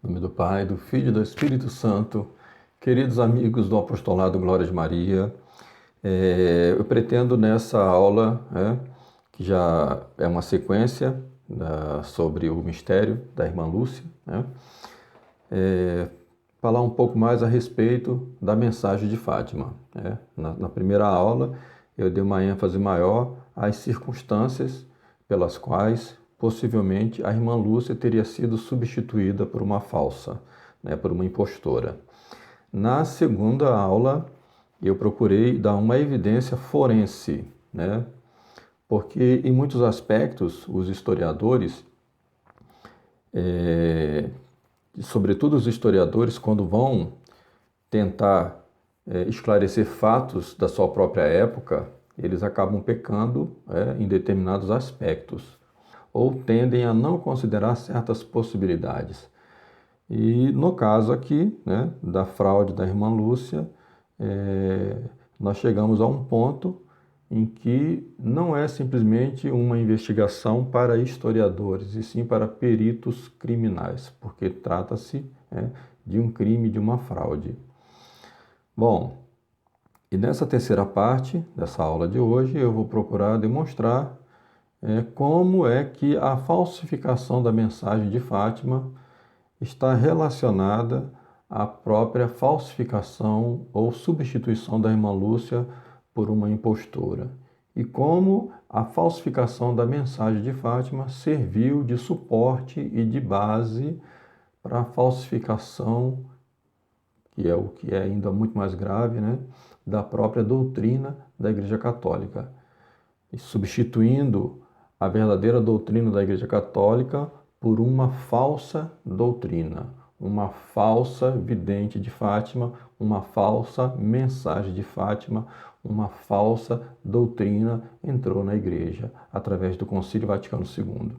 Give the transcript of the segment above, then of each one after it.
Em nome do Pai, do Filho e do Espírito Santo, queridos amigos do Apostolado Glória de Maria, eu pretendo nessa aula, que já é uma sequência sobre o mistério da irmã Lúcia, falar um pouco mais a respeito da mensagem de Fátima. Na primeira aula, eu dei uma ênfase maior às circunstâncias pelas quais possivelmente a irmã Lúcia teria sido substituída por uma falsa, por uma impostora. Na segunda aula, eu procurei dar uma evidência forense, porque em muitos aspectos os historiadores, sobretudo os historiadores, quando vão tentar esclarecer fatos da sua própria época, eles acabam pecando em determinados aspectos, ou tendem a não considerar certas possibilidades. E no caso aqui, da fraude da irmã Lúcia, nós chegamos a um ponto em que não é simplesmente uma investigação para historiadores, e sim para peritos criminais, porque trata-se de um crime, de uma fraude. Bom, e nessa terceira parte dessa aula de hoje eu vou procurar demonstrar como é que a falsificação da mensagem de Fátima está relacionada à própria falsificação ou substituição da irmã Lúcia por uma impostora. E como a falsificação da mensagem de Fátima serviu de suporte e de base para a falsificação, que é o que é ainda muito mais grave, da própria doutrina da Igreja Católica, e substituindo a verdadeira doutrina da Igreja Católica por uma falsa doutrina, uma falsa vidente de Fátima, uma falsa mensagem de Fátima, uma falsa doutrina entrou na Igreja através do Concílio Vaticano II.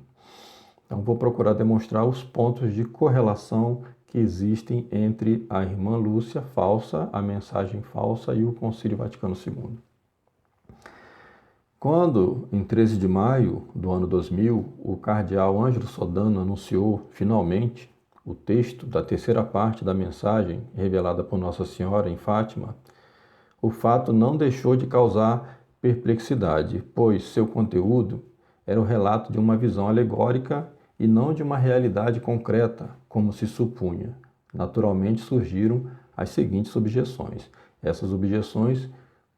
Então vou procurar demonstrar os pontos de correlação que existem entre a irmã Lúcia falsa, a mensagem falsa e o Concílio Vaticano II. Quando, em 13 de maio do ano 2000, o cardeal Ângelo Sodano anunciou, finalmente, o texto da terceira parte da mensagem revelada por Nossa Senhora em Fátima, o fato não deixou de causar perplexidade, pois seu conteúdo era o relato de uma visão alegórica e não de uma realidade concreta, como se supunha. Naturalmente surgiram as seguintes objeções. Essas objeções,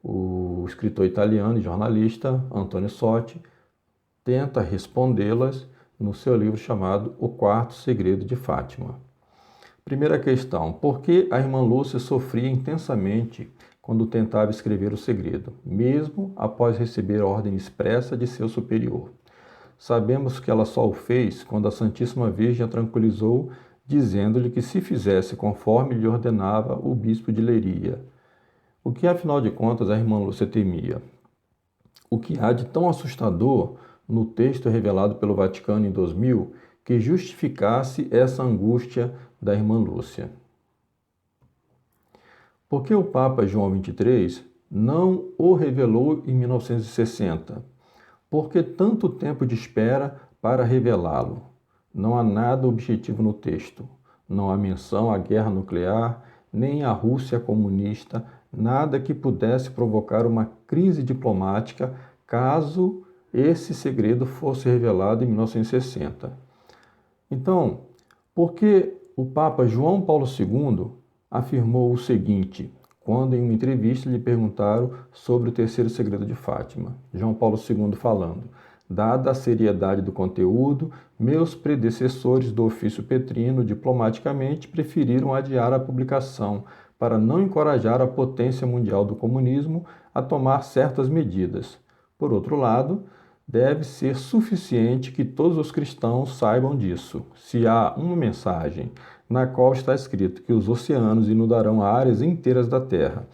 o escritor italiano e jornalista Antonio Sotti tenta respondê-las no seu livro chamado O Quarto Segredo de Fátima. Primeira questão: por que a irmã Lúcia sofria intensamente quando tentava escrever o segredo, mesmo após receber a ordem expressa de seu superior? Sabemos que ela só o fez quando a Santíssima Virgem a tranquilizou, dizendo-lhe que se fizesse conforme lhe ordenava o bispo de Leiria. O que, afinal de contas, a irmã Lúcia temia? O que há de tão assustador no texto revelado pelo Vaticano em 2000 que justificasse essa angústia da irmã Lúcia? Por que o Papa João XXIII não o revelou em 1960? Por que tanto tempo de espera para revelá-lo? Não há nada objetivo no texto. Não há menção à guerra nuclear, nem à Rússia comunista, nada que pudesse provocar uma crise diplomática caso esse segredo fosse revelado em 1960. Então, por que o Papa João Paulo II afirmou o seguinte, quando em uma entrevista lhe perguntaram sobre o terceiro segredo de Fátima? João Paulo II falando: dada a seriedade do conteúdo, meus predecessores do ofício petrino diplomaticamente preferiram adiar a publicação para não encorajar a potência mundial do comunismo a tomar certas medidas. Por outro lado, deve ser suficiente que todos os cristãos saibam disso. Se há uma mensagem na qual está escrito que os oceanos inundarão áreas inteiras da Terra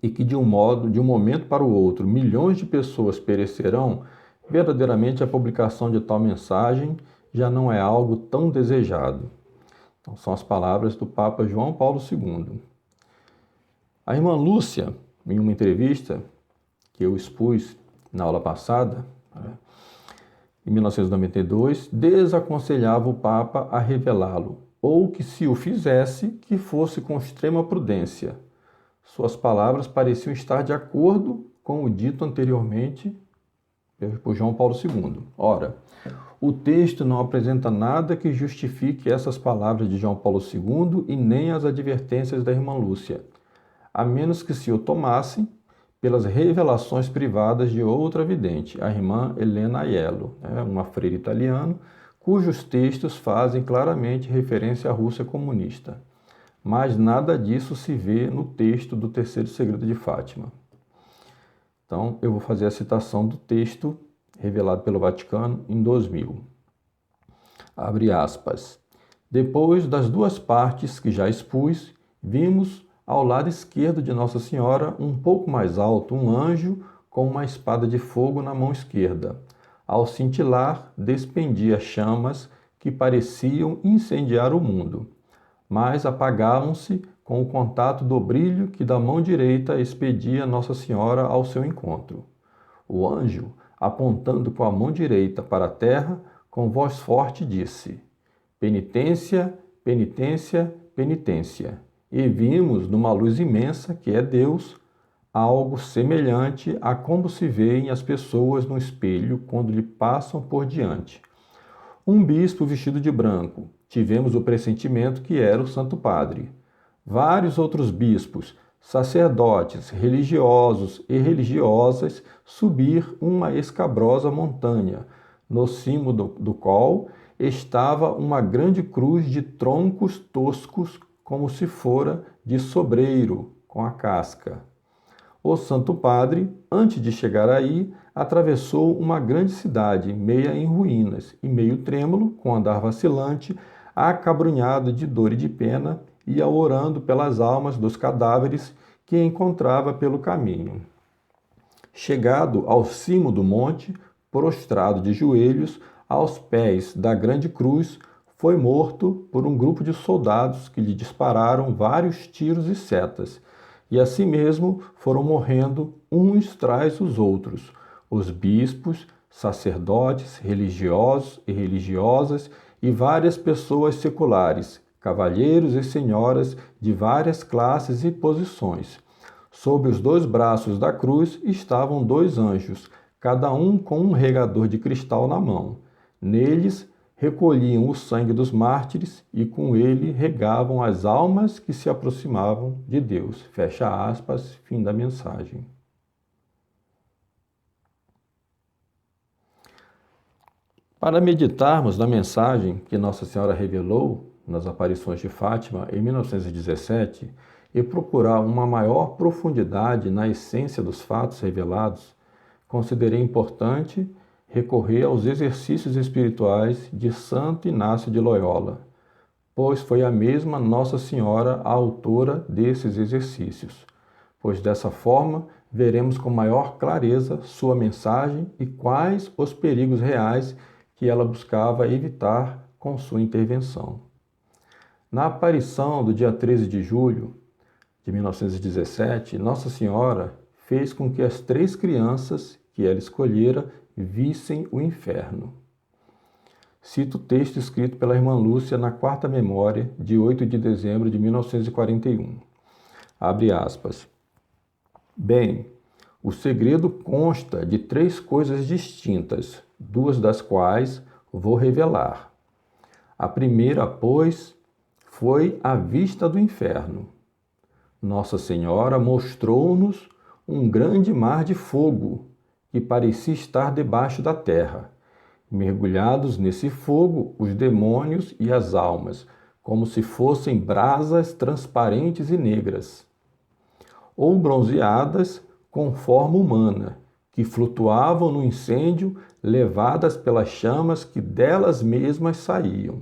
e que de um momento para o outro, milhões de pessoas perecerão, verdadeiramente a publicação de tal mensagem já não é algo tão desejado. Então, são as palavras do Papa João Paulo II. A irmã Lúcia, em uma entrevista que eu expus na aula passada, em 1992, desaconselhava o Papa a revelá-lo, ou que se o fizesse, que fosse com extrema prudência. Suas palavras pareciam estar de acordo com o dito anteriormente por João Paulo II. Ora, o texto não apresenta nada que justifique essas palavras de João Paulo II e nem as advertências da irmã Lúcia, a menos que se o tomassem pelas revelações privadas de outra vidente, a irmã Helena Aiello, uma freira italiana, cujos textos fazem claramente referência à Rússia comunista. Mas nada disso se vê no texto do Terceiro Segredo de Fátima. Então, eu vou fazer a citação do texto revelado pelo Vaticano em 2000. Abre aspas. Depois das duas partes que já expus, vimos ao lado esquerdo de Nossa Senhora, um pouco mais alto, um anjo com uma espada de fogo na mão esquerda. Ao cintilar, despendia chamas que pareciam incendiar o mundo, mas apagavam-se com o contato do brilho que da mão direita expedia Nossa Senhora ao seu encontro. O anjo, apontando com a mão direita para a terra, com voz forte disse: penitência, penitência, penitência. E vimos, numa luz imensa, que é Deus, algo semelhante a como se veem as pessoas no espelho quando lhe passam por diante. Um bispo vestido de branco. Tivemos o pressentimento que era o Santo Padre. Vários outros bispos, sacerdotes, religiosos e religiosas subir uma escabrosa montanha, no cimo do qual estava uma grande cruz de troncos toscos, como se fora de sobreiro com a casca. O Santo Padre, antes de chegar aí, atravessou uma grande cidade, meia em ruínas, e meio trêmulo, com andar vacilante, acabrunhado de dor e de pena, ia orando pelas almas dos cadáveres que encontrava pelo caminho. Chegado ao cimo do monte, prostrado de joelhos, aos pés da grande cruz, foi morto por um grupo de soldados que lhe dispararam vários tiros e setas, e assim mesmo foram morrendo uns tras os outros, os bispos, sacerdotes, religiosos e religiosas e várias pessoas seculares, cavalheiros e senhoras de várias classes e posições. Sob os dois braços da cruz estavam dois anjos, cada um com um regador de cristal na mão. Neles recolhiam o sangue dos mártires e com ele regavam as almas que se aproximavam de Deus. Fecha aspas, fim da mensagem. Para meditarmos na mensagem que Nossa Senhora revelou nas aparições de Fátima em 1917 e procurar uma maior profundidade na essência dos fatos revelados, considerei importante recorrer aos exercícios espirituais de Santo Inácio de Loyola, pois foi a mesma Nossa Senhora a autora desses exercícios, pois dessa forma veremos com maior clareza sua mensagem e quais os perigos reais que ela buscava evitar com sua intervenção. Na aparição do dia 13 de julho de 1917, Nossa Senhora fez com que as 3 crianças que ela escolhera vissem o inferno. Cito o texto escrito pela irmã Lúcia na quarta memória, de 8 de dezembro de 1941. Abre aspas. Bem, o segredo consta de 3 coisas distintas, 2 das quais vou revelar. A primeira, pois, foi a vista do inferno. Nossa Senhora mostrou-nos um grande mar de fogo, que parecia estar debaixo da terra. Mergulhados nesse fogo, os demônios e as almas, como se fossem brasas transparentes e negras, ou bronzeadas com forma humana, que flutuavam no incêndio, levadas pelas chamas que delas mesmas saíam,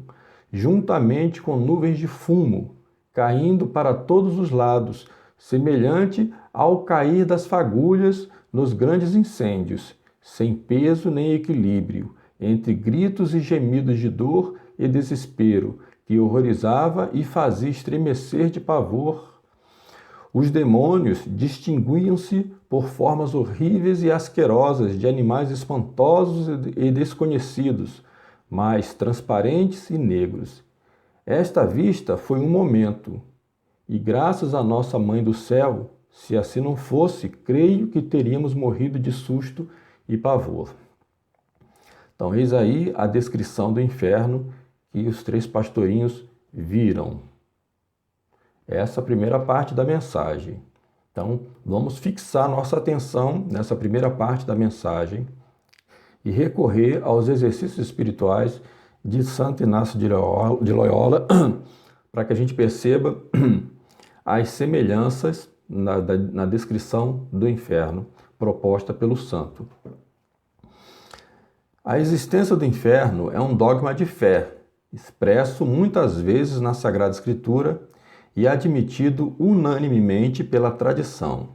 juntamente com nuvens de fumo, caindo para todos os lados, semelhante ao cair das fagulhas nos grandes incêndios, sem peso nem equilíbrio, entre gritos e gemidos de dor e desespero, que horrorizava e fazia estremecer de pavor. Os demônios distinguiam-se por formas horríveis e asquerosas de animais espantosos e desconhecidos, mas transparentes e negros. Esta vista foi um momento, e graças à nossa Mãe do Céu, se assim não fosse, creio que teríamos morrido de susto e pavor. Então, eis aí a descrição do inferno que os 3 pastorinhos viram. Essa é a primeira parte da mensagem. Então, vamos fixar nossa atenção nessa primeira parte da mensagem e recorrer aos exercícios espirituais de Santo Inácio de Loyola para que a gente perceba as semelhanças na descrição do inferno proposta pelo santo. A existência do inferno é um dogma de fé, expresso muitas vezes na Sagrada Escritura e admitido unanimemente pela tradição.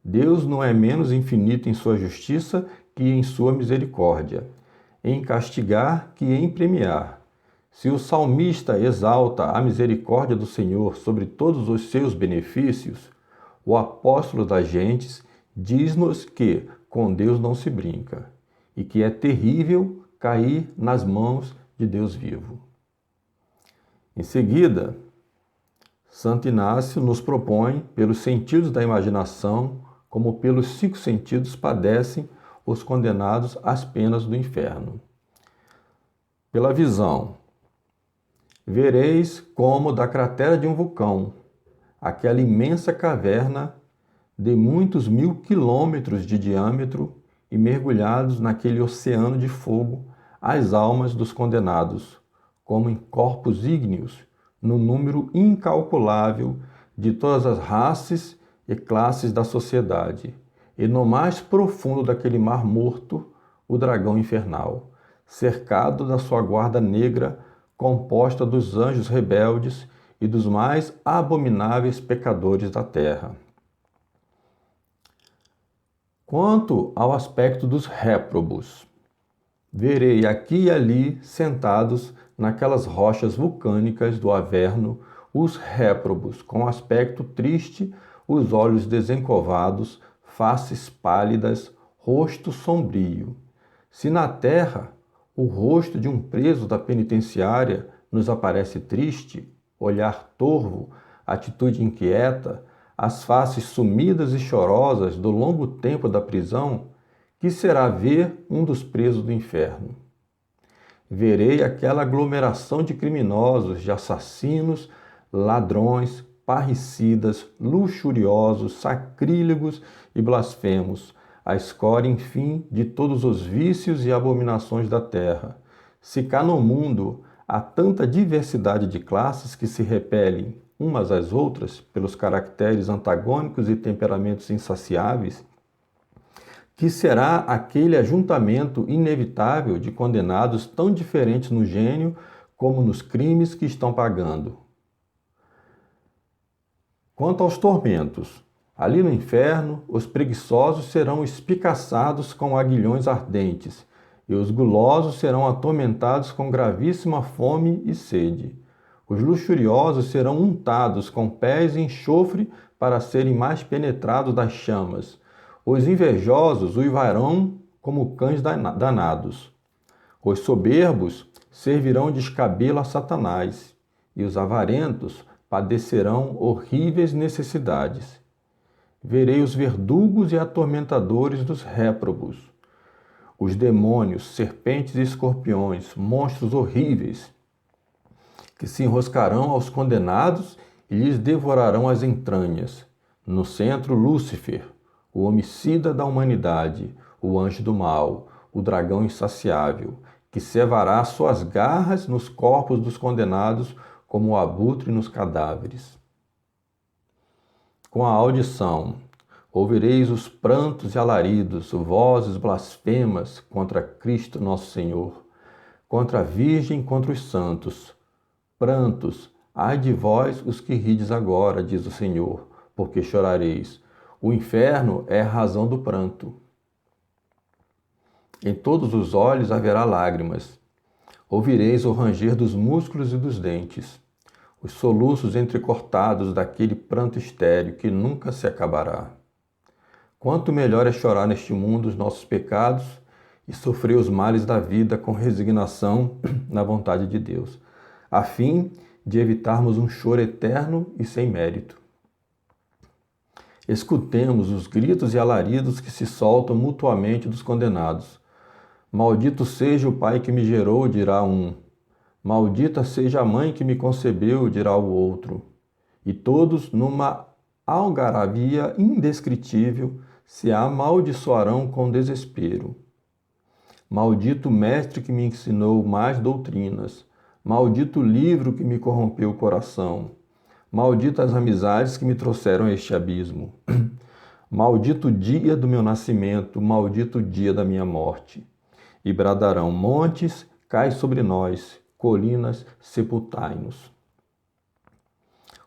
Deus não é menos infinito em sua justiça que em sua misericórdia, em castigar que em premiar. Se o salmista exalta a misericórdia do Senhor sobre todos os seus benefícios, o apóstolo das gentes diz-nos que com Deus não se brinca e que é terrível cair nas mãos de Deus vivo. Em seguida, Santo Inácio nos propõe, pelos sentidos da imaginação, como pelos 5 sentidos padecem os condenados às penas do inferno. Pela visão, vereis como da cratera de um vulcão, aquela imensa caverna de muitos 1000 quilômetros de diâmetro e mergulhados naquele oceano de fogo, as almas dos condenados, como em corpos ígneos, no número incalculável de todas as raças e classes da sociedade, e no mais profundo daquele mar morto, o dragão infernal, cercado da sua guarda negra, composta dos anjos rebeldes e dos mais abomináveis pecadores da terra. Quanto ao aspecto dos réprobos, verei aqui e ali, sentados naquelas rochas vulcânicas do Averno, os réprobos, com aspecto triste, os olhos desencovados, faces pálidas, rosto sombrio. Se na terra o rosto de um preso da penitenciária nos aparece triste, olhar torvo, atitude inquieta, as faces sumidas e chorosas do longo tempo da prisão, que será ver um dos presos do inferno? Verei aquela aglomeração de criminosos, de assassinos, ladrões, parricidas, luxuriosos, sacrílegos e blasfemos, a escória, enfim, de todos os vícios e abominações da terra. Se cá no mundo há tanta diversidade de classes que se repelem umas às outras pelos caracteres antagônicos e temperamentos insaciáveis, que será aquele ajuntamento inevitável de condenados tão diferentes no gênio como nos crimes que estão pagando. Quanto aos tormentos, ali no inferno, os preguiçosos serão espicaçados com aguilhões ardentes, e os gulosos serão atormentados com gravíssima fome e sede. Os luxuriosos serão untados com pés em enxofre para serem mais penetrados das chamas. Os invejosos uivarão como cães danados. Os soberbos servirão de escabelo a Satanás, e os avarentos padecerão horríveis necessidades. Verei os verdugos e atormentadores dos réprobos, os demônios, serpentes e escorpiões, monstros horríveis, que se enroscarão aos condenados e lhes devorarão as entranhas. No centro, Lúcifer, o homicida da humanidade, o anjo do mal, o dragão insaciável, que cevará suas garras nos corpos dos condenados como o abutre nos cadáveres. Com a audição, ouvireis os prantos e alaridos, vozes blasfemas contra Cristo nosso Senhor, contra a Virgem, contra os santos. Prantos, ai de vós os que rides agora, diz o Senhor, porque chorareis. O inferno é a razão do pranto. Em todos os olhos haverá lágrimas. Ouvireis o ranger dos músculos e dos dentes, os soluços entrecortados daquele pranto estéril que nunca se acabará. Quanto melhor é chorar neste mundo os nossos pecados e sofrer os males da vida com resignação na vontade de Deus, a fim de evitarmos um choro eterno e sem mérito. Escutemos os gritos e alaridos que se soltam mutuamente dos condenados. Maldito seja o pai que me gerou, dirá um. Maldita seja a mãe que me concebeu, dirá o outro. E todos, numa algaravia indescritível, se amaldiçoarão com desespero. Maldito mestre que me ensinou mais doutrinas. Maldito livro que me corrompeu o coração. Malditas amizades que me trouxeram a este abismo. Maldito dia do meu nascimento, maldito dia da minha morte. E bradarão: montes, cai sobre nós, colinas, sepultai-nos.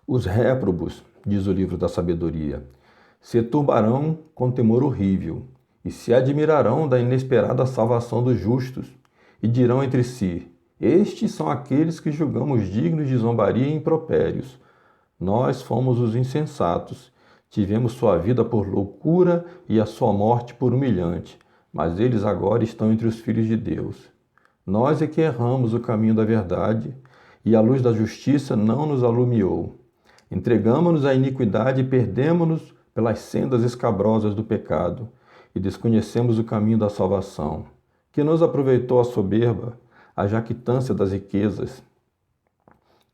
Os réprobos, diz o livro da sabedoria, se turbarão com temor horrível, e se admirarão da inesperada salvação dos justos, e dirão entre si: estes são aqueles que julgamos dignos de zombaria e impropérios. Nós fomos os insensatos, tivemos sua vida por loucura e a sua morte por humilhante, mas eles agora estão entre os filhos de Deus. Nós é que erramos o caminho da verdade, e a luz da justiça não nos alumiou. Entregamo-nos à iniquidade e perdemo-nos pelas sendas escabrosas do pecado, e desconhecemos o caminho da salvação. Que nos aproveitou a soberba, a jactância das riquezas?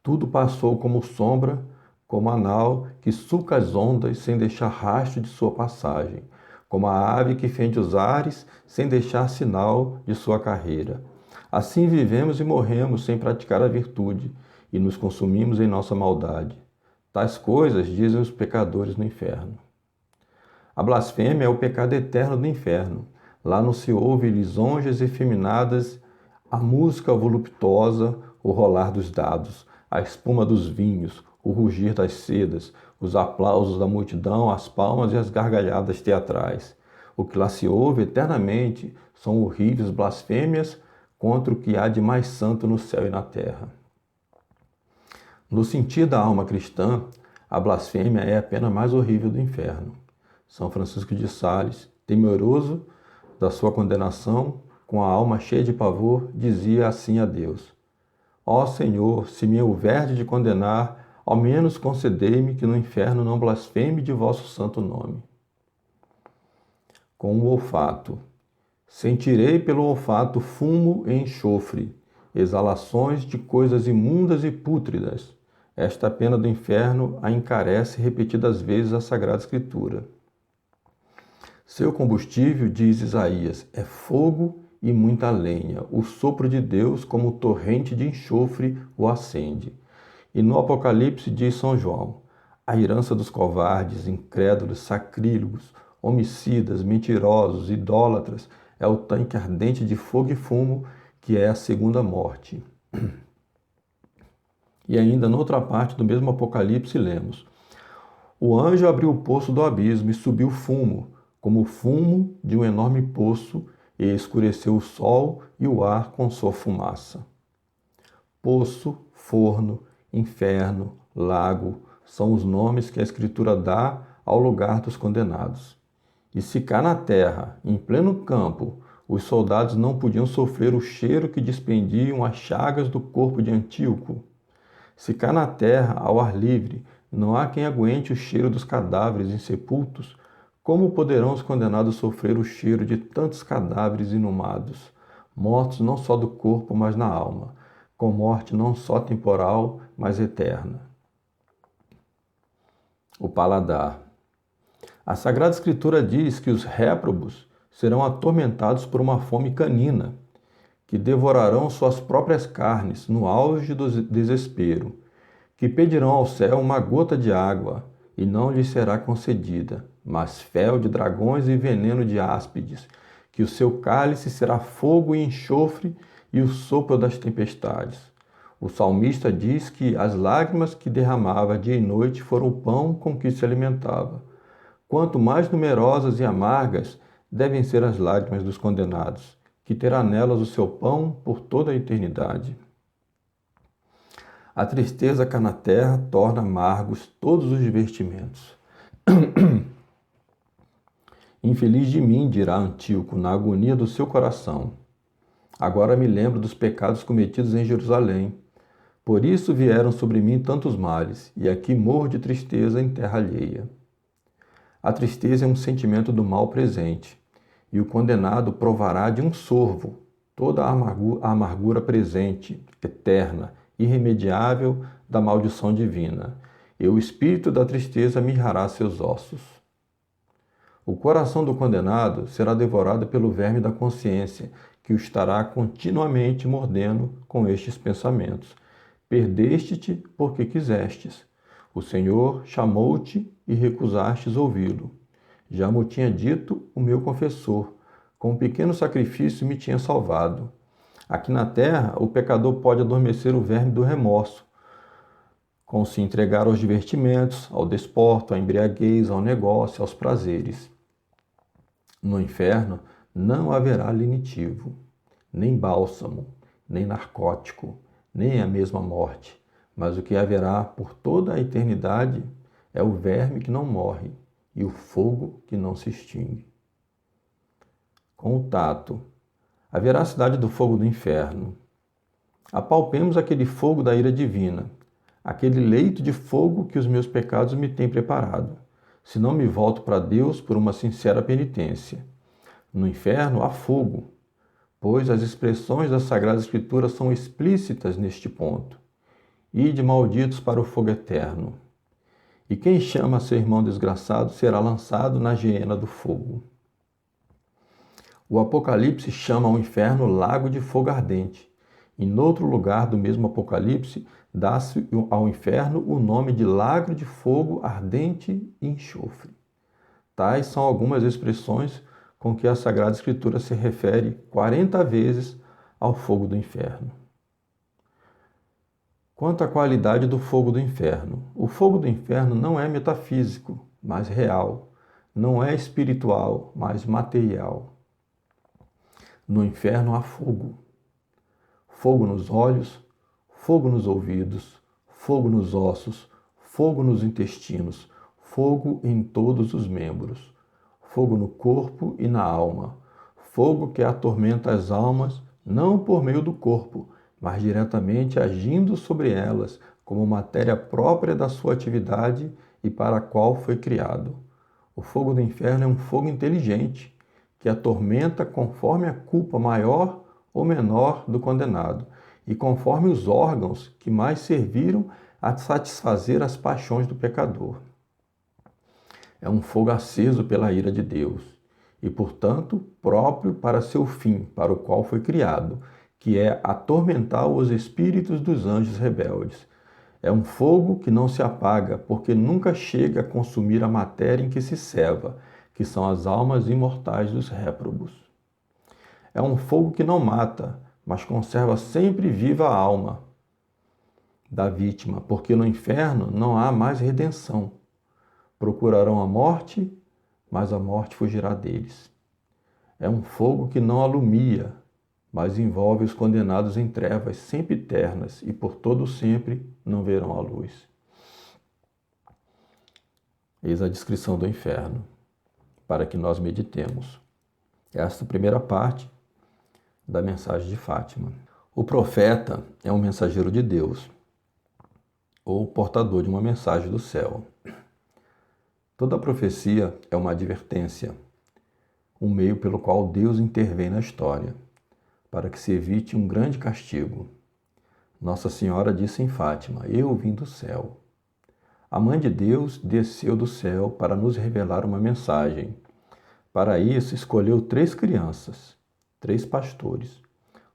Tudo passou como sombra, como a nau que sulca as ondas sem deixar rastro de sua passagem, como a ave que fende os ares sem deixar sinal de sua carreira. Assim vivemos e morremos sem praticar a virtude, e nos consumimos em nossa maldade. Tais coisas dizem os pecadores no inferno. A blasfêmia é o pecado eterno do inferno. Lá não se ouve lisonjas efeminadas, a música voluptuosa, o rolar dos dados, a espuma dos vinhos, o rugir das sedas, os aplausos da multidão, as palmas e as gargalhadas teatrais. O que lá se ouve eternamente são horríveis blasfêmias contra o que há de mais santo no céu e na terra. No sentido da alma cristã, a blasfêmia é a pena mais horrível do inferno. São Francisco de Sales, temeroso da sua condenação, com a alma cheia de pavor, dizia assim a Deus: ó Senhor, se me houver de condenar, ao menos concedei-me que no inferno não blasfeme de vosso santo nome. Com o olfato. Sentirei pelo olfato fumo e enxofre, exalações de coisas imundas e pútridas. Esta pena do inferno a encarece repetidas vezes a Sagrada Escritura. Seu combustível, diz Isaías, é fogo e muita lenha. O sopro de Deus, como torrente de enxofre, o acende. E no Apocalipse diz São João: a herança dos covardes, incrédulos, sacrílegos, homicidas, mentirosos, idólatras, é o tanque ardente de fogo e fumo, que é a segunda morte. E ainda noutra parte do mesmo Apocalipse lemos: o anjo abriu o poço do abismo e subiu fumo, como o fumo de um enorme poço, e escureceu o sol e o ar com sua fumaça. Poço, forno, inferno, lago, são os nomes que a Escritura dá ao lugar dos condenados. E se cá na terra, em pleno campo, os soldados não podiam sofrer o cheiro que despendiam as chagas do corpo de Antíoco, se cá na terra, ao ar livre, não há quem aguente o cheiro dos cadáveres insepultos, como poderão os condenados sofrer o cheiro de tantos cadáveres inumados, mortos não só do corpo, mas na alma, com morte não só temporal, mas eterna? O paladar. A Sagrada Escritura diz que os réprobos serão atormentados por uma fome canina, que devorarão suas próprias carnes no auge do desespero, que pedirão ao céu uma gota de água, e não lhes será concedida, mas fel de dragões e veneno de áspides, que o seu cálice será fogo e enxofre e o sopro das tempestades. O salmista diz que as lágrimas que derramava dia e noite foram o pão com que se alimentava. Quanto mais numerosas e amargas devem ser as lágrimas dos condenados, que terá nelas o seu pão por toda a eternidade. A tristeza cá na terra torna amargos todos os divertimentos. Infeliz de mim, dirá Antíoco, na agonia do seu coração. Agora me lembro dos pecados cometidos em Jerusalém. Por isso vieram sobre mim tantos males, e aqui morro de tristeza em terra alheia. A tristeza é um sentimento do mal presente, e o condenado provará de um sorvo toda a amargura presente, eterna, irremediável da maldição divina, e o espírito da tristeza mirrará seus ossos. O coração do condenado será devorado pelo verme da consciência, que o estará continuamente mordendo com estes pensamentos. Perdeste-te porque quisestes. O Senhor chamou-te e recusastes ouvi-lo. Já mo tinha dito o meu confessor, com um pequeno sacrifício me tinha salvado. Aqui na terra, o pecador pode adormecer o verme do remorso, com se entregar aos divertimentos, ao desporto, à embriaguez, ao negócio, aos prazeres. No inferno não haverá lenitivo, nem bálsamo, nem narcótico, nem a mesma morte, mas o que haverá por toda a eternidade é o verme que não morre e o fogo que não se extingue. Com o tato, a veracidade do fogo do inferno. Apalpemos aquele fogo da ira divina, aquele leito de fogo que os meus pecados me têm preparado, se não me volto para Deus por uma sincera penitência. No inferno há fogo, pois as expressões da Sagrada Escritura são explícitas neste ponto. Ide malditos para o fogo eterno. E quem chama seu irmão desgraçado será lançado na hiena do fogo. O Apocalipse chama ao inferno lago de fogo ardente. E noutro lugar do mesmo Apocalipse, dá-se ao inferno o nome de lago de fogo ardente e enxofre. Tais são algumas expressões com que a Sagrada Escritura se refere 40 vezes ao fogo do inferno. Quanto à qualidade do fogo do inferno, o fogo do inferno não é metafísico, mas real. Não é espiritual, mas material. No inferno há fogo. Fogo nos olhos, fogo nos ouvidos, fogo nos ossos, fogo nos intestinos, fogo em todos os membros, fogo no corpo e na alma, fogo que atormenta as almas, não por meio do corpo, mas diretamente agindo sobre elas como matéria própria da sua atividade e para a qual foi criado. O fogo do inferno é um fogo inteligente, que atormenta conforme a culpa maior ou menor do condenado, e conforme os órgãos que mais serviram a satisfazer as paixões do pecador. É um fogo aceso pela ira de Deus, e, portanto, próprio para seu fim, para o qual foi criado, que é atormentar os espíritos dos anjos rebeldes. É um fogo que não se apaga, porque nunca chega a consumir a matéria em que se ceva, que são as almas imortais dos réprobos. É um fogo que não mata, mas conserva sempre viva a alma da vítima, porque no inferno não há mais redenção. Procurarão a morte, mas a morte fugirá deles. É um fogo que não alumia, mas envolve os condenados em trevas sempre eternas e por todo sempre não verão a luz. Eis a descrição do inferno, para que nós meditemos. Esta primeira parte da mensagem de Fátima. O profeta é um mensageiro de Deus, ou portador de uma mensagem do céu. Toda profecia é uma advertência, um meio pelo qual Deus intervém na história, para que se evite um grande castigo. Nossa Senhora disse em Fátima: eu vim do céu. A Mãe de Deus desceu do céu para nos revelar uma mensagem. Para isso, escolheu 3 crianças, 3 pastores,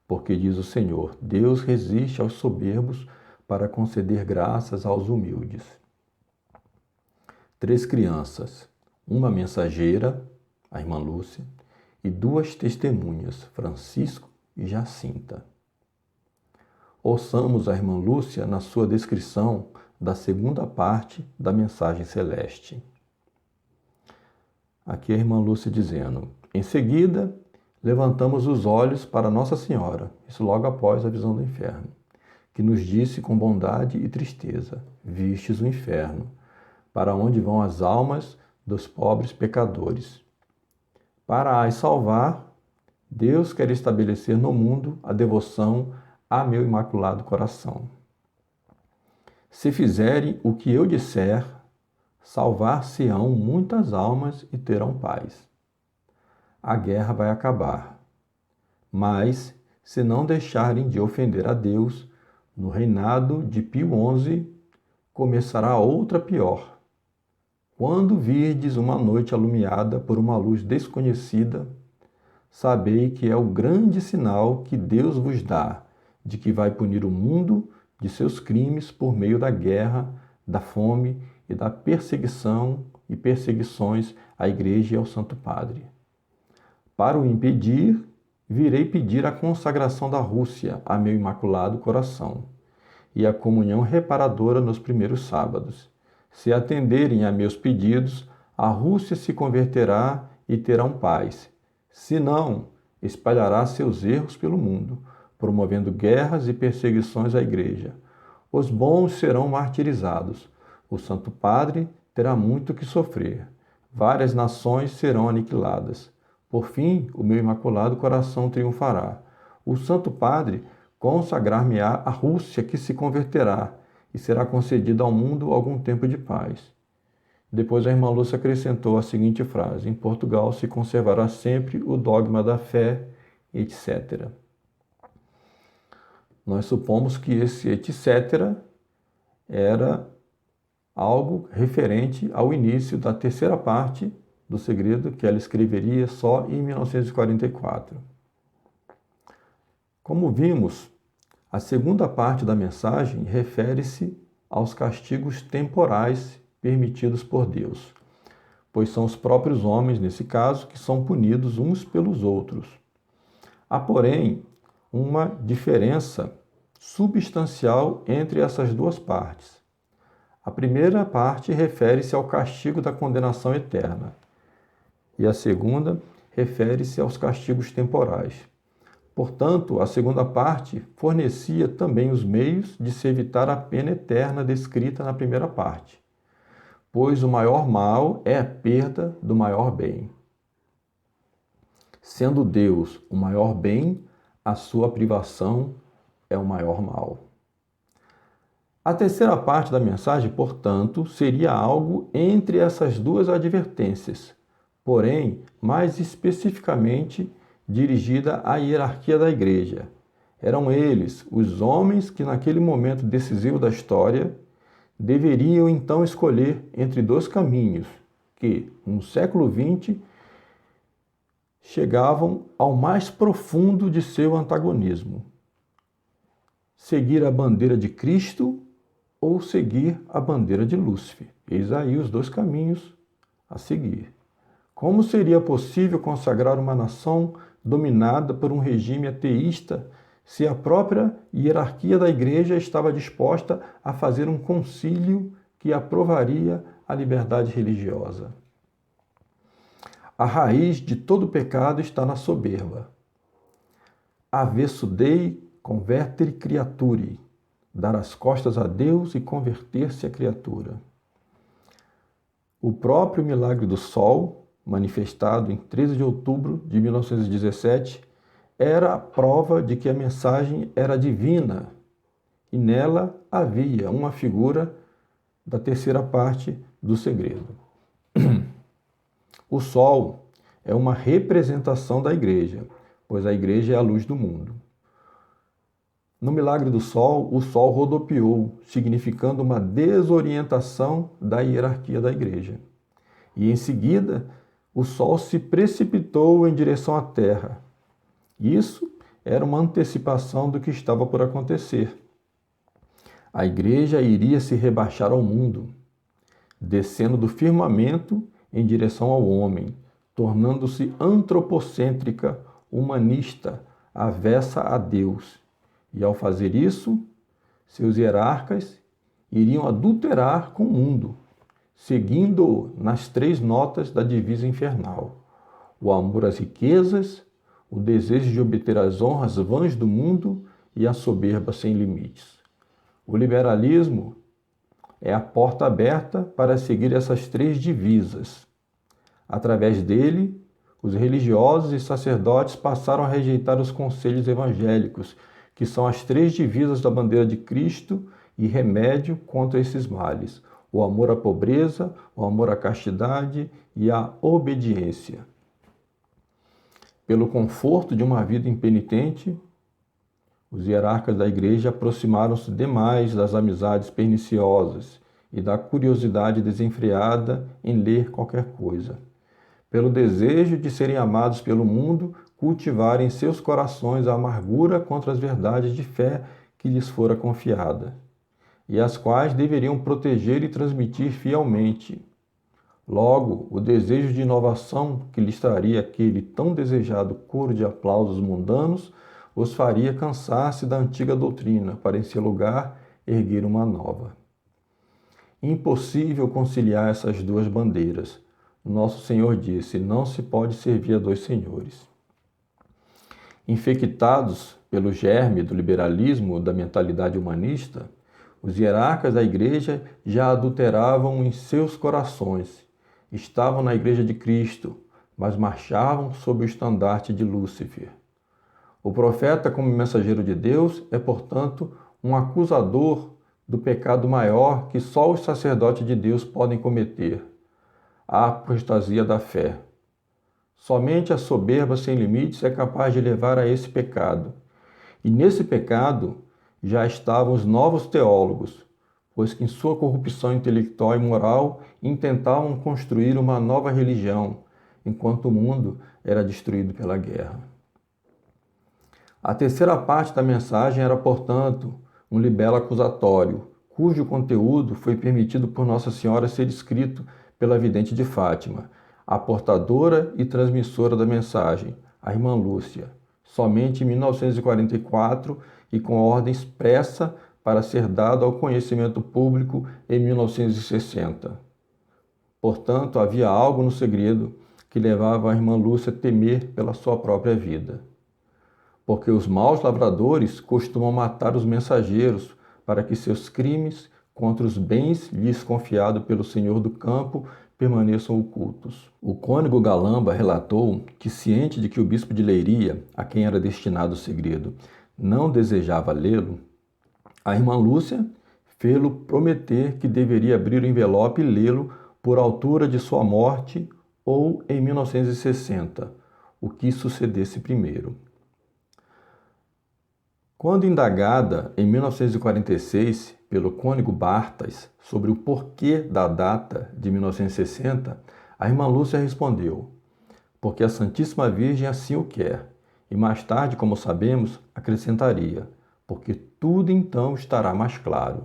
porque diz o Senhor: Deus resiste aos soberbos para conceder graças aos humildes. 3 crianças, uma mensageira, a irmã Lúcia, e 2 testemunhas, Francisco e Jacinta. Ouçamos a irmã Lúcia na sua descrição da segunda parte da mensagem celeste. Aqui a irmã Lúcia dizendo: em seguida, levantamos os olhos para Nossa Senhora, isso logo após a visão do inferno, que nos disse com bondade e tristeza: vistes o inferno, para onde vão as almas dos pobres pecadores. Para as salvar, Deus quer estabelecer no mundo a devoção a meu imaculado coração. Se fizerem o que eu disser, salvar-se-ão muitas almas e terão paz. A guerra vai acabar. Mas, se não deixarem de ofender a Deus, no reinado de Pio XI, começará outra pior. Quando virdes uma noite alumiada por uma luz desconhecida, sabei que é o grande sinal que Deus vos dá, de que vai punir o mundo de seus crimes por meio da guerra, da fome e da perseguição e perseguições à Igreja e ao Santo Padre. Para o impedir, virei pedir a consagração da Rússia a meu imaculado coração e a comunhão reparadora nos primeiros sábados. Se atenderem a meus pedidos, a Rússia se converterá e terão paz. Se não, espalhará seus erros pelo mundo, promovendo guerras e perseguições à Igreja. Os bons serão martirizados. O Santo Padre terá muito que sofrer. Várias nações serão aniquiladas. Por fim, o meu imaculado coração triunfará. O Santo Padre consagrar-me-á a Rússia que se converterá e será concedida ao mundo algum tempo de paz. Depois a irmã Lúcia acrescentou a seguinte frase: em Portugal se conservará sempre o dogma da fé, etc. Nós supomos que esse etc. era algo referente ao início da terceira parte do segredo que ela escreveria só em 1944. Como vimos, a segunda parte da mensagem refere-se aos castigos temporais permitidos por Deus, pois são os próprios homens, nesse caso, que são punidos uns pelos outros. Há, porém, uma diferença substancial entre essas duas partes. A primeira parte refere-se ao castigo da condenação eterna, e a segunda refere-se aos castigos temporais. Portanto, a segunda parte fornecia também os meios de se evitar a pena eterna descrita na primeira parte, pois o maior mal é a perda do maior bem. Sendo Deus o maior bem, a sua privação é o maior mal. A terceira parte da mensagem, portanto, seria algo entre essas duas advertências, porém, mais especificamente dirigida à hierarquia da Igreja. Eram eles, os homens que naquele momento decisivo da história, deveriam então escolher entre dois caminhos que, no século XX, chegavam ao mais profundo de seu antagonismo: seguir a bandeira de Cristo ou seguir a bandeira de Lúcifer. Eis aí os dois caminhos a seguir. Como seria possível consagrar uma nação dominada por um regime ateísta se a própria hierarquia da Igreja estava disposta a fazer um concílio que aprovaria a liberdade religiosa? A raiz de todo pecado está na soberba. Avesso Dei convertere criaturi, dar as costas a Deus e converter-se à criatura. O próprio milagre do sol, manifestado em 13 de outubro de 1917, era a prova de que a mensagem era divina e nela havia uma figura da terceira parte do segredo. O sol é uma representação da Igreja, pois a Igreja é a luz do mundo. No milagre do sol, o sol rodopiou, significando uma desorientação da hierarquia da Igreja. E em seguida, o sol se precipitou em direção à terra. Isso era uma antecipação do que estava por acontecer. A Igreja iria se rebaixar ao mundo, descendo do firmamento em direção ao homem, tornando-se antropocêntrica, humanista, avessa a Deus. E ao fazer isso, seus hierarcas iriam adulterar com o mundo, seguindo-o nas três notas da divisa infernal: o amor às riquezas, o desejo de obter as honras vãs do mundo e a soberba sem limites. O liberalismo é a porta aberta para seguir essas três divisas. Através dele, os religiosos e sacerdotes passaram a rejeitar os conselhos evangélicos, que são as três divisas da bandeira de Cristo, e remédio contra esses males: o amor à pobreza, o amor à castidade e a obediência. Pelo conforto de uma vida impenitente, os hierarcas da igreja aproximaram-se demais das amizades perniciosas e da curiosidade desenfreada em ler qualquer coisa. Pelo desejo de serem amados pelo mundo, cultivarem em seus corações a amargura contra as verdades de fé que lhes fora confiada, e as quais deveriam proteger e transmitir fielmente. Logo, o desejo de inovação que lhes traria aquele tão desejado coro de aplausos mundanos os faria cansar-se da antiga doutrina para, em seu lugar, erguer uma nova. Impossível conciliar essas duas bandeiras. Nosso Senhor disse: não se pode servir a dois senhores. Infectados pelo germe do liberalismo da mentalidade humanista, os hierarcas da igreja já adulteravam em seus corações. Estavam na igreja de Cristo, mas marchavam sob o estandarte de Lúcifer. O profeta, como mensageiro de Deus, é, portanto, um acusador do pecado maior que só os sacerdotes de Deus podem cometer: a apostasia da fé. Somente a soberba sem limites é capaz de levar a esse pecado. E nesse pecado já estavam os novos teólogos, pois que em sua corrupção intelectual e moral intentavam construir uma nova religião, enquanto o mundo era destruído pela guerra. A terceira parte da mensagem era, portanto, um libelo acusatório, cujo conteúdo foi permitido por Nossa Senhora ser escrito pela vidente de Fátima, a portadora e transmissora da mensagem, a irmã Lúcia, somente em 1944 e com ordem expressa para ser dado ao conhecimento público em 1960. Portanto, havia algo no segredo que levava a irmã Lúcia a temer pela sua própria vida. Porque os maus lavradores costumam matar os mensageiros para que seus crimes contra os bens lhes confiados pelo Senhor do campo permaneçam ocultos. O cônego Galamba relatou que, ciente de que o bispo de Leiria, a quem era destinado o segredo, não desejava lê-lo, a irmã Lúcia fê-lo prometer que deveria abrir o envelope e lê-lo por altura de sua morte ou em 1960, o que sucedesse primeiro. Quando indagada em 1946 pelo cônego Bartas sobre o porquê da data de 1960, a irmã Lúcia respondeu: porque a Santíssima Virgem assim o quer, e mais tarde, como sabemos, acrescentaria: porque tudo então estará mais claro.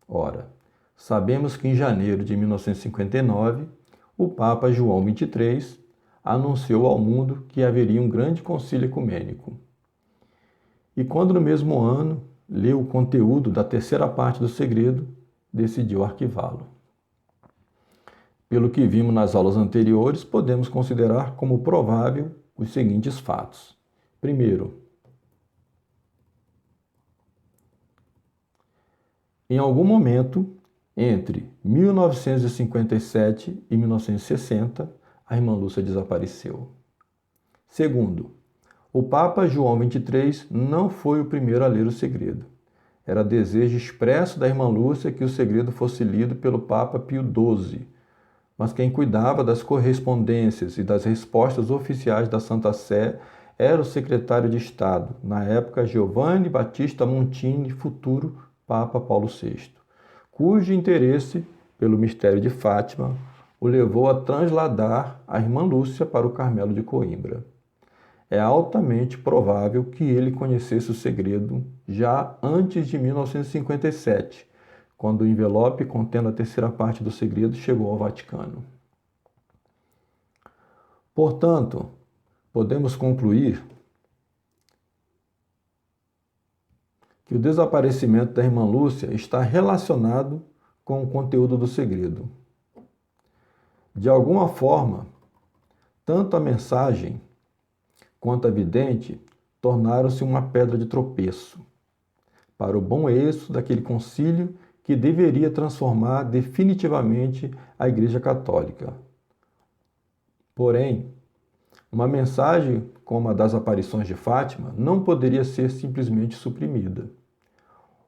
Ora, sabemos que em janeiro de 1959, o Papa João XXIII anunciou ao mundo que haveria um grande concílio ecumênico. E quando no mesmo ano leu o conteúdo da terceira parte do segredo, decidiu arquivá-lo. Pelo que vimos nas aulas anteriores, podemos considerar como provável os seguintes fatos. Primeiro, em algum momento entre 1957 e 1960, a irmã Lúcia desapareceu. Segundo, o Papa João XXIII não foi o primeiro a ler o segredo. Era desejo expresso da irmã Lúcia que o segredo fosse lido pelo Papa Pio XII, mas quem cuidava das correspondências e das respostas oficiais da Santa Sé era o secretário de Estado, na época Giovanni Battista Montini, futuro Papa Paulo VI, cujo interesse pelo mistério de Fátima o levou a transladar a irmã Lúcia para o Carmelo de Coimbra. É altamente provável que ele conhecesse o segredo já antes de 1957, quando o envelope contendo a terceira parte do segredo chegou ao Vaticano. Portanto, podemos concluir que o desaparecimento da irmã Lúcia está relacionado com o conteúdo do segredo. De alguma forma, tanto a mensagem quanto a vidente tornaram-se uma pedra de tropeço para o bom êxito daquele concílio que deveria transformar definitivamente a Igreja Católica. Porém, uma mensagem como a das aparições de Fátima não poderia ser simplesmente suprimida.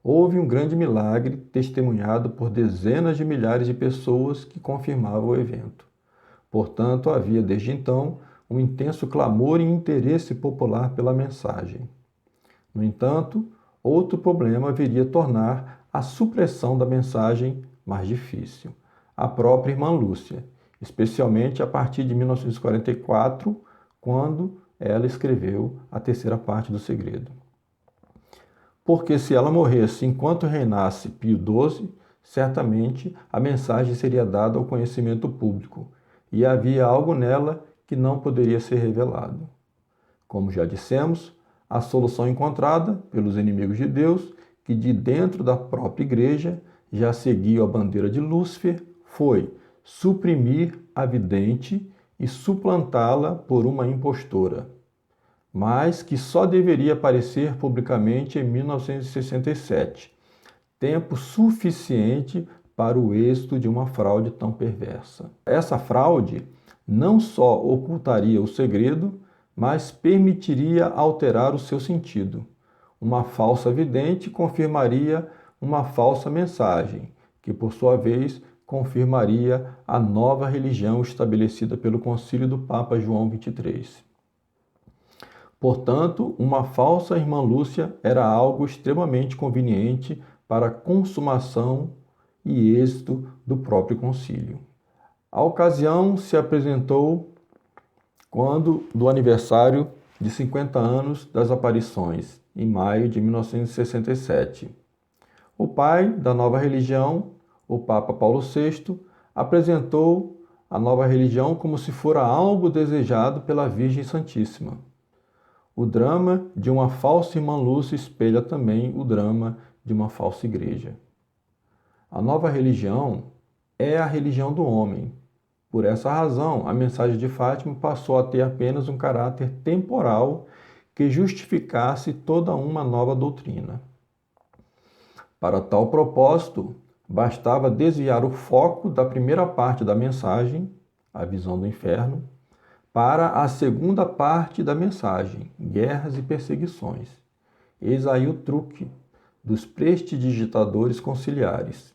houve um grande milagre testemunhado por dezenas de milhares de pessoas que confirmavam o evento. Portanto, havia desde então um intenso clamor e interesse popular pela mensagem. No entanto, outro problema viria a tornar a supressão da mensagem mais difícil: a própria irmã Lúcia, especialmente a partir de 1944, quando ela escreveu a terceira parte do Segredo. Porque se ela morresse enquanto reinasse Pio XII, certamente a mensagem seria dada ao conhecimento público, e havia algo nela que não poderia ser revelado. Como já dissemos, a solução encontrada pelos inimigos de Deus, que de dentro da própria igreja já seguiam a bandeira de Lúcifer, foi suprimir a vidente e suplantá-la por uma impostora, mas que só deveria aparecer publicamente em 1967, tempo suficiente para o êxito de uma fraude tão perversa. Essa fraude não só ocultaria o segredo, mas permitiria alterar o seu sentido. Uma falsa vidente confirmaria uma falsa mensagem, que por sua vez confirmaria a nova religião estabelecida pelo concílio do Papa João XXIII. Portanto, uma falsa irmã Lúcia era algo extremamente conveniente para a consumação e êxito do próprio concílio. A ocasião se apresentou quando do aniversário de 50 anos das aparições, em maio de 1967. O pai da nova religião, o Papa Paulo VI, apresentou a nova religião como se fora algo desejado pela Virgem Santíssima. O drama de uma falsa irmã Lúcia espelha também o drama de uma falsa igreja. A nova religião é a religião do homem. Por essa razão, a mensagem de Fátima passou a ter apenas um caráter temporal que justificasse toda uma nova doutrina. Para tal propósito, bastava desviar o foco da primeira parte da mensagem, a visão do inferno, para a segunda parte da mensagem, guerras e perseguições. Eis aí o truque dos prestidigitadores conciliares.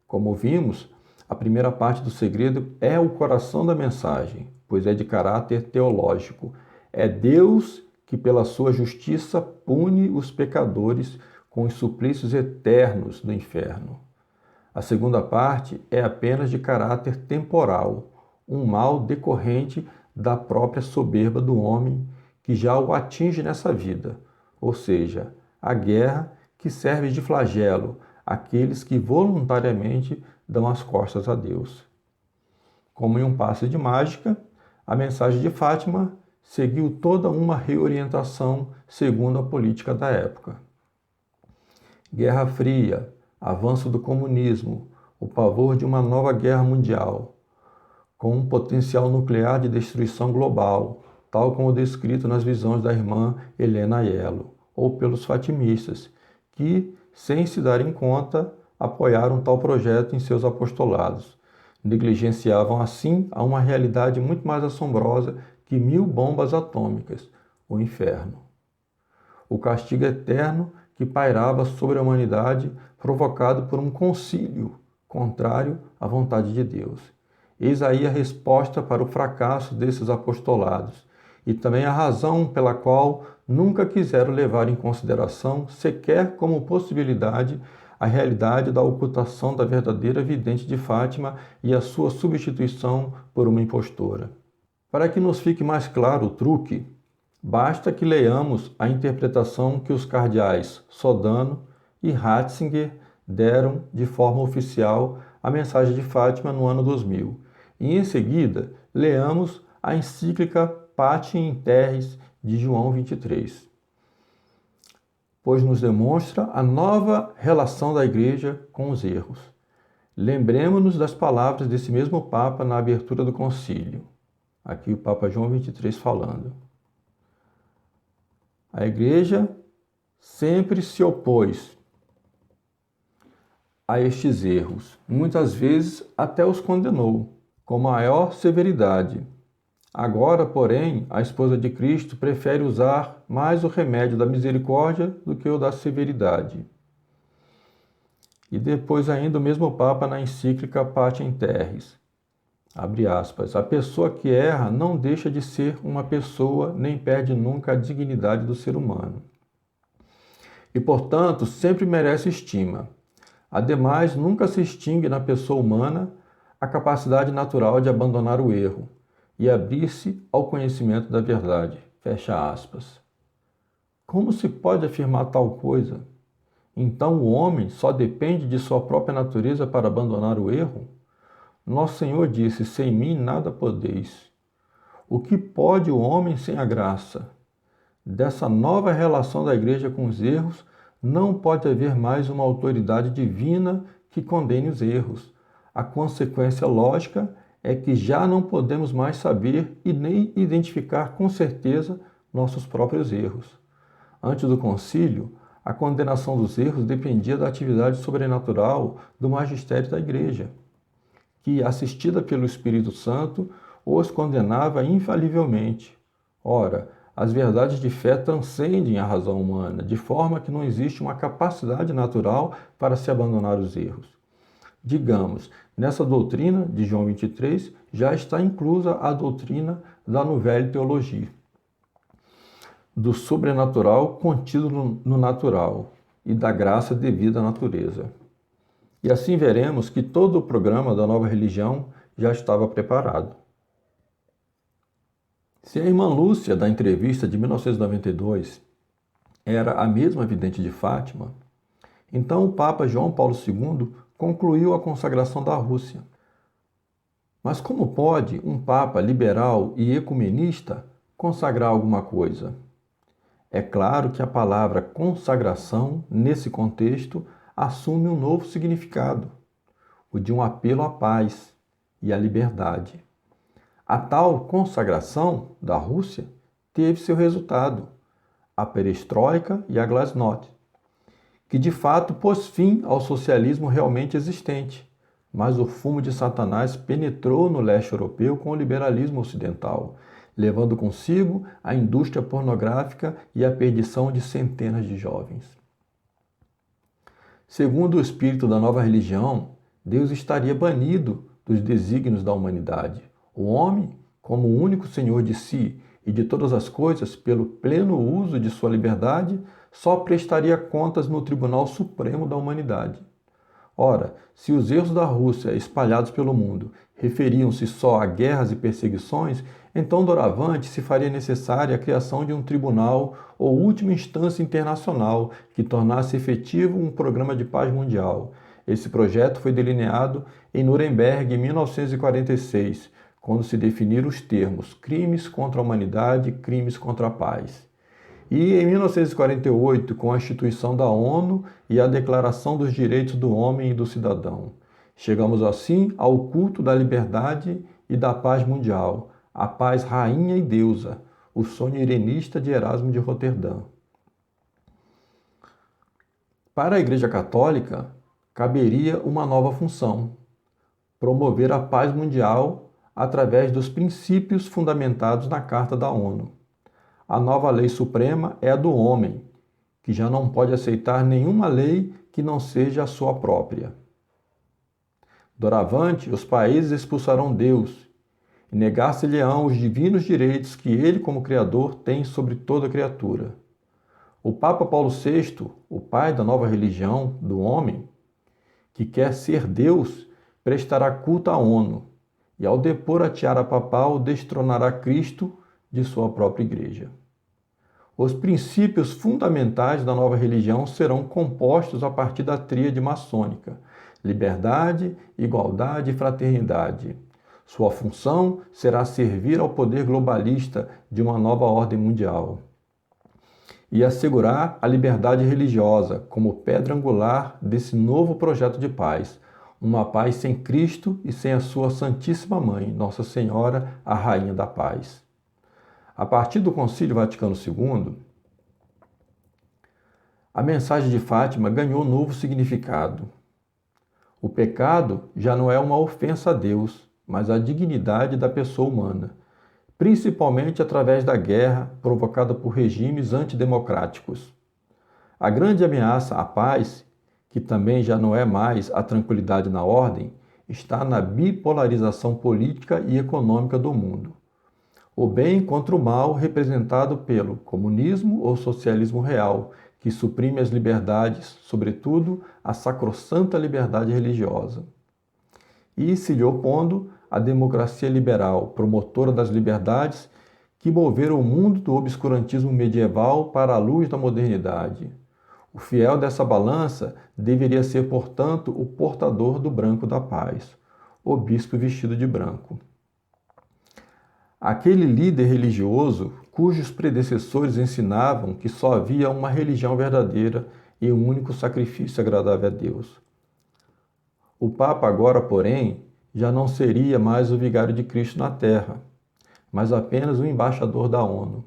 Como vimos, a primeira parte do segredo é o coração da mensagem, pois é de caráter teológico. É Deus que, pela sua justiça, pune os pecadores com os suplícios eternos do inferno. A segunda parte é apenas de caráter temporal, um mal decorrente da própria soberba do homem que já o atinge nessa vida, ou seja, a guerra que serve de flagelo àqueles que voluntariamente dão as costas a Deus. Como em um passe de mágica, a mensagem de Fátima seguiu toda uma reorientação segundo a política da época. Guerra Fria, avanço do comunismo, o pavor de uma nova guerra mundial, com um potencial nuclear de destruição global, tal como descrito nas visões da irmã Helena Aiello, ou pelos fatimistas, que, sem se darem conta, apoiaram tal projeto em seus apostolados. Negligenciavam assim a uma realidade muito mais assombrosa que 1000 bombas atômicas, o inferno. O castigo eterno que pairava sobre a humanidade, provocado por um concílio contrário à vontade de Deus. Eis aí a resposta para o fracasso desses apostolados, e também a razão pela qual nunca quiseram levar em consideração, sequer como possibilidade, a realidade da ocultação da verdadeira vidente de Fátima e a sua substituição por uma impostora. Para que nos fique mais claro o truque, basta que leiamos a interpretação que os cardeais Sodano e Ratzinger deram de forma oficial à mensagem de Fátima no ano 2000. E em seguida, leamos a encíclica Pati in Terris de João XXIII, pois nos demonstra a nova relação da Igreja com os erros. Lembremos-nos das palavras desse mesmo Papa na abertura do concílio. Aqui o Papa João XXIII falando. A Igreja sempre se opôs a estes erros, muitas vezes até os condenou, com maior severidade. Agora, porém, a esposa de Cristo prefere usar mais o remédio da misericórdia do que o da severidade. E depois ainda o mesmo Papa na encíclica Pacem Terris, abre aspas, a pessoa que erra não deixa de ser uma pessoa nem perde nunca a dignidade do ser humano. E, portanto, sempre merece estima. Ademais, nunca se extingue na pessoa humana a capacidade natural de abandonar o erro e abrir-se ao conhecimento da verdade. Fecha aspas. Como se pode afirmar tal coisa? Então o homem só depende de sua própria natureza para abandonar o erro? Nosso Senhor disse, sem mim nada podeis. O que pode o homem sem a graça? Dessa nova relação da igreja com os erros, não pode haver mais uma autoridade divina que condene os erros. A consequência lógica é que já não podemos mais saber e nem identificar com certeza nossos próprios erros. Antes do concílio, a condenação dos erros dependia da atividade sobrenatural do magistério da igreja, que, assistida pelo Espírito Santo, os condenava infalivelmente. Ora, as verdades de fé transcendem a razão humana, de forma que não existe uma capacidade natural para se abandonar os erros. Digamos, nessa doutrina de João 23 já está inclusa a doutrina da Nouvelle Teologie, do sobrenatural contido no natural e da graça devida à natureza. E assim veremos que todo o programa da nova religião já estava preparado. Se a irmã Lúcia, da entrevista de 1992, era a mesma vidente de Fátima, então o Papa João Paulo II concluiu a consagração da Rússia. Mas como pode um Papa liberal e ecumenista consagrar alguma coisa? É claro que a palavra consagração, nesse contexto, assume um novo significado, o de um apelo à paz e à liberdade. A tal consagração da Rússia teve seu resultado, a perestroika e a glasnost, que de fato pôs fim ao socialismo realmente existente, mas o fumo de Satanás penetrou no leste europeu com o liberalismo ocidental, levando consigo a indústria pornográfica e a perdição de centenas de jovens. Segundo o espírito da nova religião, Deus estaria banido dos desígnios da humanidade. O homem, como o único senhor de si e de todas as coisas, pelo pleno uso de sua liberdade, só prestaria contas no Tribunal Supremo da Humanidade. Ora, se os erros da Rússia espalhados pelo mundo referiam-se só a guerras e perseguições, então doravante se faria necessária a criação de um tribunal ou última instância internacional que tornasse efetivo um programa de paz mundial. Esse projeto foi delineado em Nuremberg em 1946, quando se definiram os termos crimes contra a humanidade e crimes contra a paz. E em 1948, com a instituição da ONU e a Declaração dos Direitos do Homem e do Cidadão. Chegamos assim ao culto da liberdade e da paz mundial, a paz rainha e deusa, o sonho irenista de Erasmo de Roterdã. Para a Igreja Católica, caberia uma nova função: promover a paz mundial através dos princípios fundamentados na Carta da ONU. A nova lei suprema é a do homem, que já não pode aceitar nenhuma lei que não seja a sua própria. Doravante, os países expulsarão Deus e negar-se-lhe-ão os divinos direitos que ele, como Criador, tem sobre toda criatura. O Papa Paulo VI, o pai da nova religião do homem, que quer ser Deus, prestará culto à ONU e, ao depor a tiara papal, destronará Cristo de sua própria igreja. Os princípios fundamentais da nova religião serão compostos a partir da tríade maçônica: liberdade, igualdade e fraternidade. Sua função será servir ao poder globalista de uma nova ordem mundial e assegurar a liberdade religiosa como pedra angular desse novo projeto de paz, uma paz sem Cristo e sem a sua Santíssima Mãe, Nossa Senhora, a Rainha da Paz. A partir do Concílio Vaticano II, a mensagem de Fátima ganhou novo significado. O pecado já não é uma ofensa a Deus, mas à dignidade da pessoa humana, principalmente através da guerra provocada por regimes antidemocráticos. A grande ameaça à paz, que também já não é mais a tranquilidade na ordem, está na bipolarização política e econômica do mundo. O bem contra o mal representado pelo comunismo ou socialismo real, que suprime as liberdades, sobretudo a sacrossanta liberdade religiosa. E se lhe opondo a democracia liberal, promotora das liberdades, que moveram o mundo do obscurantismo medieval para a luz da modernidade. O fiel dessa balança deveria ser, portanto, o portador do branco da paz, o bispo vestido de branco. Aquele líder religioso cujos predecessores ensinavam que só havia uma religião verdadeira e um único sacrifício agradável a Deus. O Papa agora, porém, já não seria mais o vigário de Cristo na terra, mas apenas o embaixador da ONU.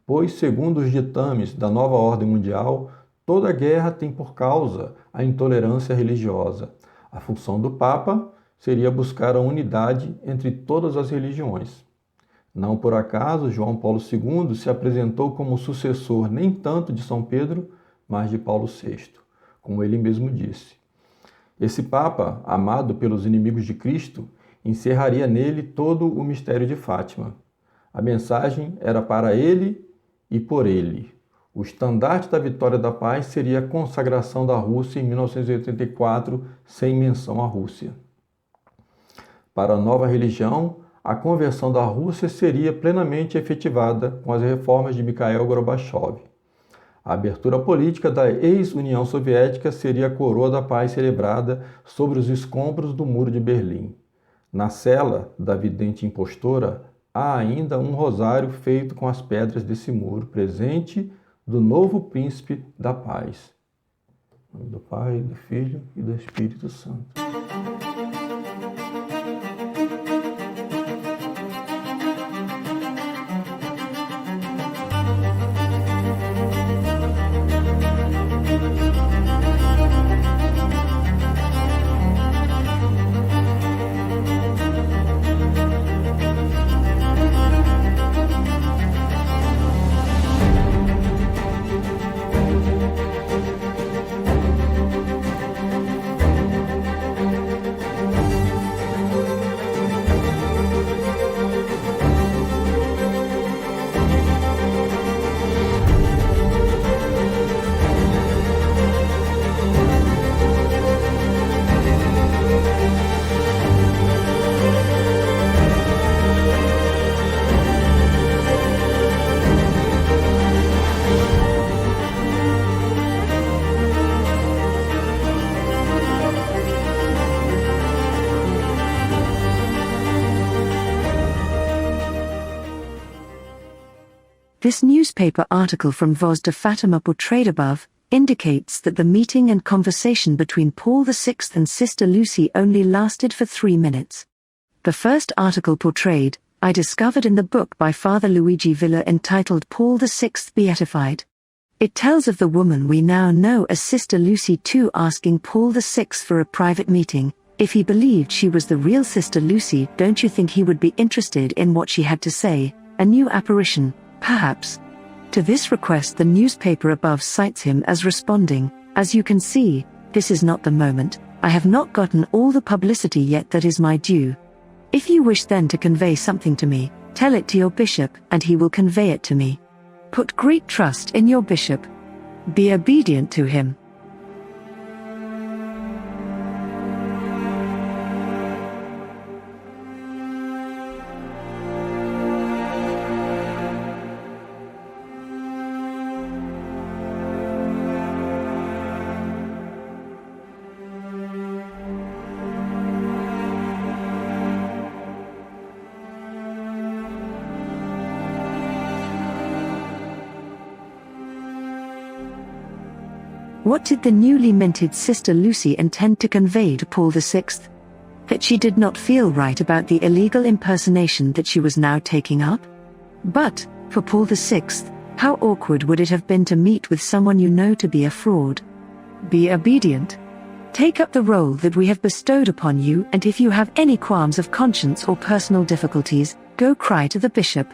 Pois, segundo os ditames da nova ordem mundial, toda guerra tem por causa a intolerância religiosa. A função do Papa seria buscar a unidade entre todas as religiões. Não por acaso, João Paulo II se apresentou como sucessor nem tanto de São Pedro, mas de Paulo VI, como ele mesmo disse. Esse Papa, amado pelos inimigos de Cristo, encerraria nele todo o mistério de Fátima. A mensagem era para ele e por ele. O estandarte da vitória da paz seria a consagração da Rússia em 1984, sem menção à Rússia. Para a nova religião, a conversão da Rússia seria plenamente efetivada com as reformas de Mikhail Gorbachev. A abertura política da ex-União Soviética seria a coroa da paz celebrada sobre os escombros do Muro de Berlim. Na cela da vidente impostora, há ainda um rosário feito com as pedras desse muro, presente do novo príncipe da paz. Em nome do Pai, do Filho e do Espírito Santo. This newspaper article from Voz de Fatima portrayed above indicates that the meeting and conversation between Paul VI and Sister Lucy only lasted for 3 minutes. The first article portrayed, I discovered in the book by Father Luigi Villa entitled Paul VI Beatified. It tells of the woman we now know as Sister Lucy II asking Paul VI for a private meeting. If he believed she was the real Sister Lucy, don't you think he would be interested in what she had to say? A new apparition, perhaps. To this request the newspaper above cites him as responding, as you can see, this is not the moment, I have not gotten all the publicity yet that is my due. If you wish then to convey something to me, tell it to your bishop and he will convey it to me. Put great trust in your bishop. Be obedient to him. What did the newly minted Sister Lucy intend to convey to Paul VI? That she did not feel right about the illegal impersonation that she was now taking up? But, for Paul VI, how awkward would it have been to meet with someone you know to be a fraud? Be obedient. Take up the role that we have bestowed upon you, and if you have any qualms of conscience or personal difficulties, go cry to the bishop.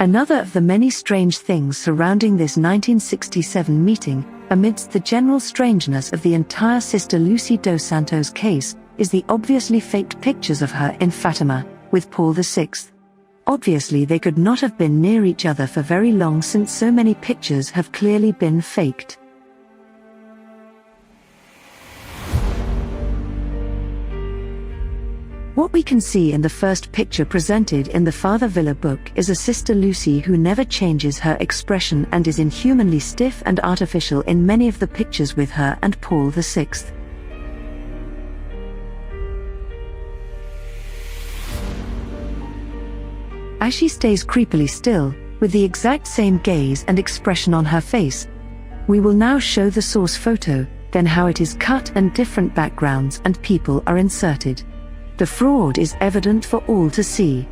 Another of the many strange things surrounding this 1967 meeting, amidst the general strangeness of the entire Sister Lucy dos Santos case, is the obviously faked pictures of her in Fatima, with Paul VI. Obviously they could not have been near each other for very long, since so many pictures have clearly been faked. What we can see in the first picture presented in the Father Villa book is a Sister Lucy who never changes her expression and is inhumanly stiff and artificial in many of the pictures with her and Paul VI. As she stays creepily still, with the exact same gaze and expression on her face. We will now show the source photo, then how it is cut and different backgrounds and people are inserted. The fraud is evident for all to see.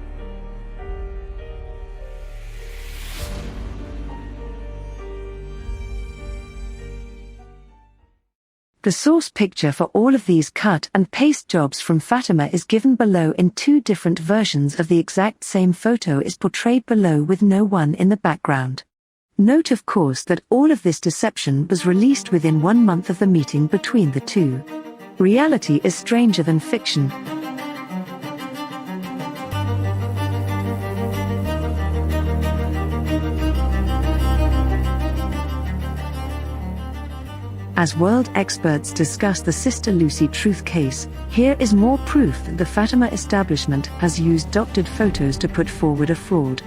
The source picture for all of these cut and paste jobs from Fatima is given below in two different versions of the exact same photo is portrayed below with no one in the background. Note of course that all of this deception was released within 1 month of the meeting between the two. Reality is stranger than fiction. As world experts discuss the Sister Lucy truth case, here is more proof that the Fatima establishment has used doctored photos to put forward a fraud.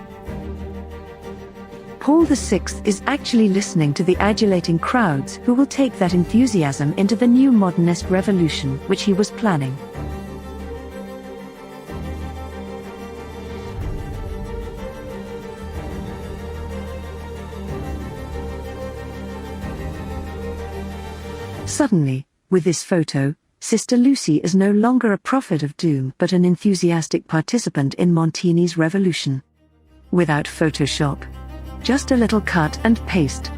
Paul VI is actually listening to the adulating crowds who will take that enthusiasm into the new modernist revolution which he was planning. Suddenly, with this photo, Sister Lucy is no longer a prophet of doom but an enthusiastic participant in Montini's revolution. Without Photoshop. Just a little cut and paste.